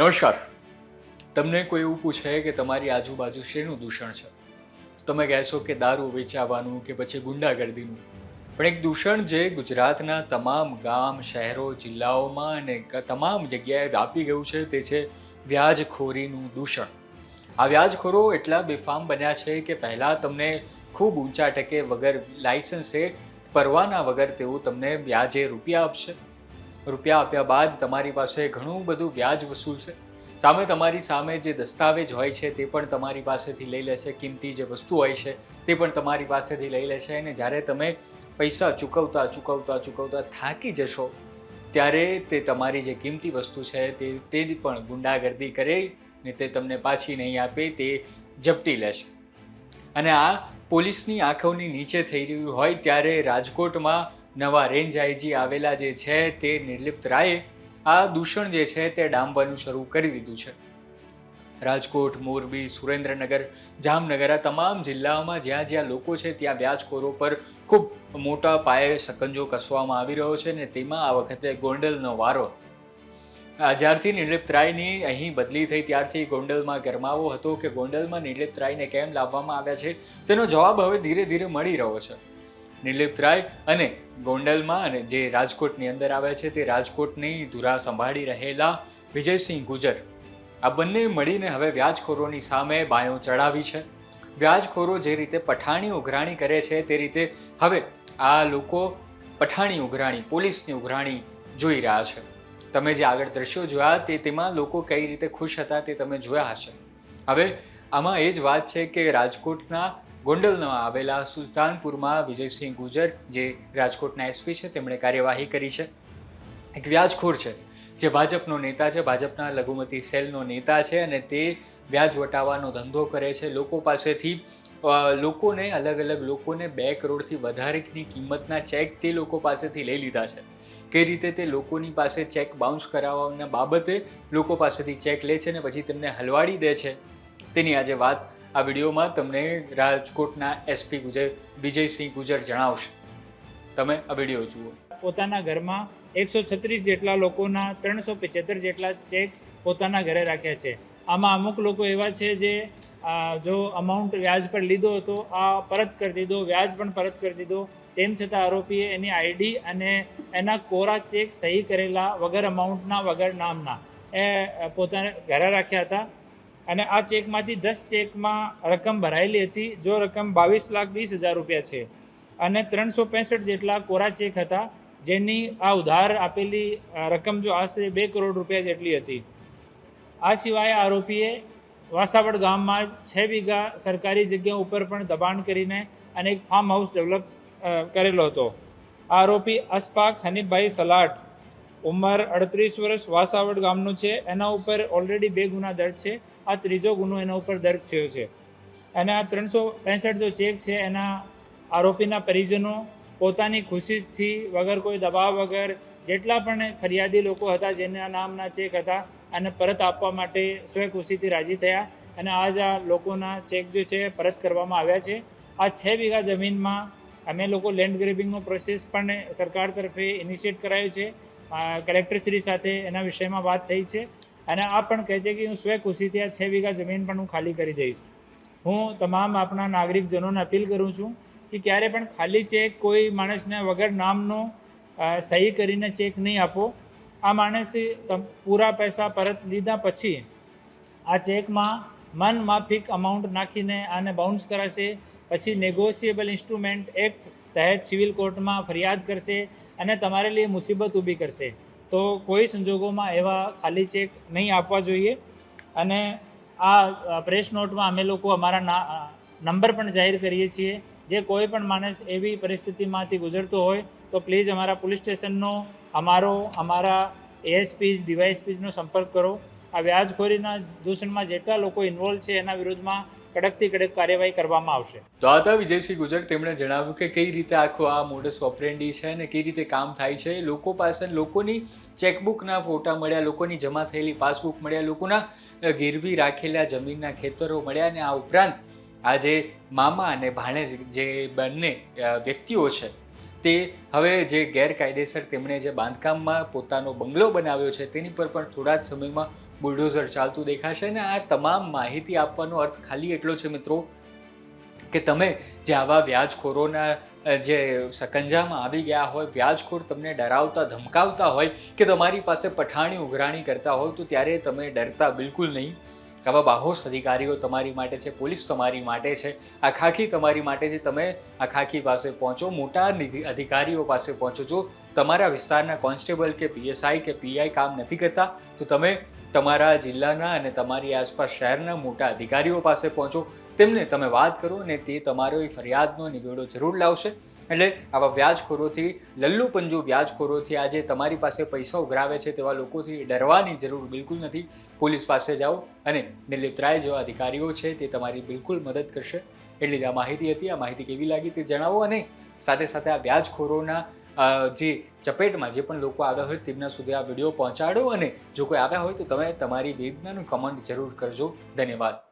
નમસ્કાર. તમને કોઈ એવું પૂછે કે તમારી આજુબાજુ શેનું દૂષણ છે, તમે કહેશો કે દારૂ વેચાવાનું કે પછી ગુંડાગર્દીનું. પણ એક દૂષણ જે ગુજરાતના તમામ ગામ, શહેરો, જિલ્લાઓમાં અને તમામ જગ્યાએ વ્યાપી ગયું છે તે છે વ્યાજખોરીનું દૂષણ. આ વ્યાજખોરો એટલા બેફામ બન્યા છે કે પહેલાં તમને ખૂબ ઊંચા ટકે વગર લાયસન્સે, પરવાના વગર તેઓ તમને વ્યાજે રૂપિયા આપશે. રૂપિયા આપ્યા બાદ તમારી પાસે ઘણું બધું વ્યાજ વસૂલશે. સામે તમારી સામે જે દસ્તાવેજ હોય છે તે પણ તમારી પાસેથી લઈ લેશે, કિંમતી જે વસ્તુ હોય છે તે પણ તમારી પાસેથી લઈ લેશે. અને જ્યારે તમે પૈસા ચૂકવતા ચૂકવતા ચૂકવતા થાકી જશો ત્યારે તે તમારી જે કિંમતી વસ્તુ છે તે પણ ગુંડાગર્દી કરે ને તે તમને પાછી નહીં આપે, તે ઝપટી લેશે. અને આ પોલીસની આંખોની નીચે થઈ રહ્યું હોય ત્યારે રાજકોટમાં નવા રેન્જ આઈજી આવેલા જે છે તે નિર્લિપ્ત રાયે આ દૂષણ જે છે તે ડામવાનું શરૂ કરી દીધું છે. રાજકોટ, મોરબી, સુરેન્દ્રનગર, જામનગર આ તમામ જિલ્લાઓમાં જ્યાં જ્યાં લોકો છે ત્યાં વ્યાજખોરો પર ખૂબ મોટા પાયે સકંજો કસવામાં આવી રહ્યો છે ને તેમાં આ વખતે ગોંડલનો વારો. જ્યારથી નિર્લિપ્ત રાયની અહીં બદલી થઈ ત્યારથી ગોંડલમાં ગરમાવો હતો કે ગોંડલમાં નિર્લિપ્ત રાયને કેમ લાવવામાં આવ્યા છે તેનો જવાબ હવે ધીરે ધીરે મળી રહ્યો છે. નિર્લિપ્ત રાય અને ગોંડલમાં અને જે રાજકોટની અંદર આવે છે તે રાજકોટની ધુરા સંભાળી રહેલા વિજયસિંહ ગુજર, આ બંને મળીને હવે વ્યાજખોરોની સામે બાયો ચડાવી છે. વ્યાજખોરો જે રીતે પઠાણી ઉઘરાણી કરે છે તે રીતે હવે આ લોકો પઠાણી ઉઘરાણી, પોલીસની ઉઘરાણી જોઈ રહ્યા છે. તમે જે આગળ દ્રશ્યો જોયા તેમાં લોકો કઈ રીતે ખુશ હતા તે તમે જોયા હશે. હવે આમાં એ જ વાત છે કે રાજકોટના ગોંડલમાં આવેલા સુલતાનપુરમાં વિજયસિંહ ગુજર જે રાજકોટના એસપી છે તેમણે કાર્યવાહી કરી છે. એક વ્યાજખોર છે જે ભાજપનો નેતા છે, ભાજપના લઘુમતી સેલનો નેતા છે અને તે વ્યાજ વટાવવાનો ધંધો કરે છે. લોકો પાસેથી લોકોને અલગ અલગ લોકોને 2 કરોડથી વધારેની કિંમતના ચેક તે લોકો પાસેથી લઈ લીધા છે. કઈ રીતે તે લોકોની પાસે ચેક બાઉન્સ કરાવવાના બાબતે લોકો પાસેથી ચેક લે છે ને પછી તેમને હલવાડી દે છે તેની આજે વાત આ વિડીયોમાં તમને રાજકોટના એસપી વિજયસિંહ ગુજર જણાવશે. તમે આ વિડીયો જુઓ. પોતાના ઘરમાં 136 જેટલા લોકોના 375 જેટલા ચેક પોતાના ઘરે રાખ્યા છે. આમાં અમુક લોકો એવા છે જે જો અમાઉન્ટ વ્યાજ પર લીધો હતો આ પરત કરી દીધો, વ્યાજ પણ પરત કરી દીધો. તેમ છતાં આરોપીએ એની આઈડી અને એના કોરા ચેક સહી કરેલા વગર અમાઉન્ટના, વગર નામના એ પોતાના ઘરે રાખ્યા હતા. અને આ ચેકમાંથી 10 ચેકમાં રકમ ભરાયેલી હતી, જો રકમ 22,20,000 રૂપિયા છે. અને 365 જેટલા કોરા ચેક હતા જેની આ ઉધાર આપેલી રકમ જો આશરે 2 કરોડ રૂપિયા જેટલી હતી. આ સિવાય આરોપીએ વાસાવડ ગામમાં 6 વીઘા સરકારી જગ્યા ઉપર પણ દબાણ કરીને અને એક ફાર્મ હાઉસ ડેવલપ કરેલો હતો. આરોપી અશફાક હનીફભાઈ સલાટ, ઉંમર 38 વર્ષ, વાસાવડ ગામનું છે. એના ઉપર ઓલરેડી 2 ગુના દર્જ છે. આ ત્રીજો ગુનો એના ઉપર દર્જ થયો છે. અને આ 365 જો ચેક છે એના આરોપીના પરિજનો પોતાની ખુશીથી વગર કોઈ દબાવ વગર જેટલા પણ ફરિયાદી લોકો હતા જેના નામના ચેક હતા અને પરત આપવા માટે સ્વખુશીથી રાજી થયા અને આજ આ લોકોના ચેક જે છે પરત કરવામાં આવ્યા છે. આ 6 વીઘા જમીનમાં અમે લોકો લેન્ડ ગ્રેબિંગનો પ્રોસેસ પણ સરકાર તરફે ઇનિશિએટ કરાયો છે. કલેક્ટરશ્રી સાથે એના વિષયમાં વાત થઈ છે અને આ પણ કહે છે કે હું સ્વખુશીથી આ 6 વીઘા જમીન પણ હું ખાલી કરી દઈશ. હું તમામ આપણા નાગરિકજનોને અપીલ કરું છું કે ક્યારે પણ ખાલી ચેક કોઈ માણસને વગર નામનો સહી કરીને ચેક નહીં આપો. આ માણસે પૂરા પૈસા પરત લીધા પછી આ ચેકમાં મન માફિક અમાઉન્ટ નાખીને આને બાઉન્સ કરાશે. પછી નેગોશિયેબલ ઇન્સ્ટ્રુમેન્ટ એક્ટ તહેત સિવિલ કોર્ટમાં ફરિયાદ કરશે અને તમારે लिए મુસીબત ઊભી કરશે. તો કોઈ સંજોગોમાં એવા ખાલી ચેક નહીં આપવા જોઈએ. અને આ પ્રેસ નોટમાં અમે લોકો અમારા નંબર પણ જાહેર કરીએ છીએ. જે કોઈ પણ માણસ એવી પરિસ્થિતિમાંથી ગુજરતો હોય તો પ્લીઝ અમારા પોલીસ સ્ટેશનનો, અમારા એએસપી, ડીવાયએસપીનો સંપર્ક કરો. આ વ્યાજખોરીના દૂષણમાં જેટલા લોકો ઇન્વોલ્વ છે એના વિરુદ્ધમાં કડકથી કડક કાર્યવાહી કરવામાં આવશે. તો આ હતા વિજયસિંહ ગુજર. તેમણે જણાવ્યું કે કઈ રીતે આખો આ મોડસ ઓપરેન્ડી છે અને કઈ રીતે કામ થાય છે. લોકો પાસે લોકોની ચેકબુકના ફોટા મળ્યા, લોકોની જમા થયેલી પાસબુક મળ્યા, લોકોના ગીરવી રાખેલા જમીનના ખેતરો મળ્યા અને આ ઉપરાંત આ જે મામા અને ભાણેજ જે બંને વ્યક્તિઓ છે તે હવે જે ગેરકાયદેસર તેમણે જે બાંધકામમાં પોતાનો બંગલો બનાવ્યો છે તેની પર પણ થોડા જ સમયમાં બુલડોઝર ચાલતું દેખાશે. ને આ તમામ માહિતી આપવાનો અર્થ ખાલી એટલો છે મિત્રો કે તમે જે આવા વ્યાજખોરોના જે સકંજામાં આવી ગયા હોય, વ્યાજખોર તમને ડરાવતા ધમકાવતા હોય કે તમારી પાસે પઠાણી ઉઘરાણી કરતા હોય, તો ત્યારે તમે ડરતા બિલકુલ નહીં. આવા બાહોશ અધિકારીઓ તમારી માટે છે, પોલીસ તમારી માટે છે, આ ખાખી તમારી માટે છે. તમે આ ખાખી પાસે પહોંચો, મોટા અધિકારીઓ પાસે પહોંચો. જો તમારા વિસ્તારના કોન્સ્ટેબલ કે પીએસઆઈ કે પીઆઈ કામ નથી કરતા તો તમે તમારા જિલ્લાના અને તમારી આસપાસ શહેરના મોટા અધિકારીઓ પાસે પહોંચો, તેમને તમે વાત કરો અને તે તમારો એ ફરિયાદનો નિવેડો જરૂર લાવશે. એટલે આવા વ્યાજખોરોથી, લલ્લુ પંજુ વ્યાજખોરોથી, આજે તમારી પાસે પૈસા ઉઘરાવે છે તેવા લોકોથી ડરવાની જરૂર બિલકુલ નથી. પોલીસ પાસે જાઓ અને નિર્લિપ્ત રાય જેવા અધિકારીઓ છે તે તમારી બિલકુલ મદદ કરશે. એટલી જ આ માહિતી હતી. આ માહિતી કેવી લાગી તે જણાવો અને સાથે સાથે આ વ્યાજખોરોના જે ચપેટમાં જે પણ લોકો આવ્યા હોય તેમના સુધી આ વિડીયો પહોંચાડો. અને જો કોઈ આવ્યા હોય તો તમે તમારી વેદનાનું કમેન્ટ જરૂર કરજો. ધન્યવાદ.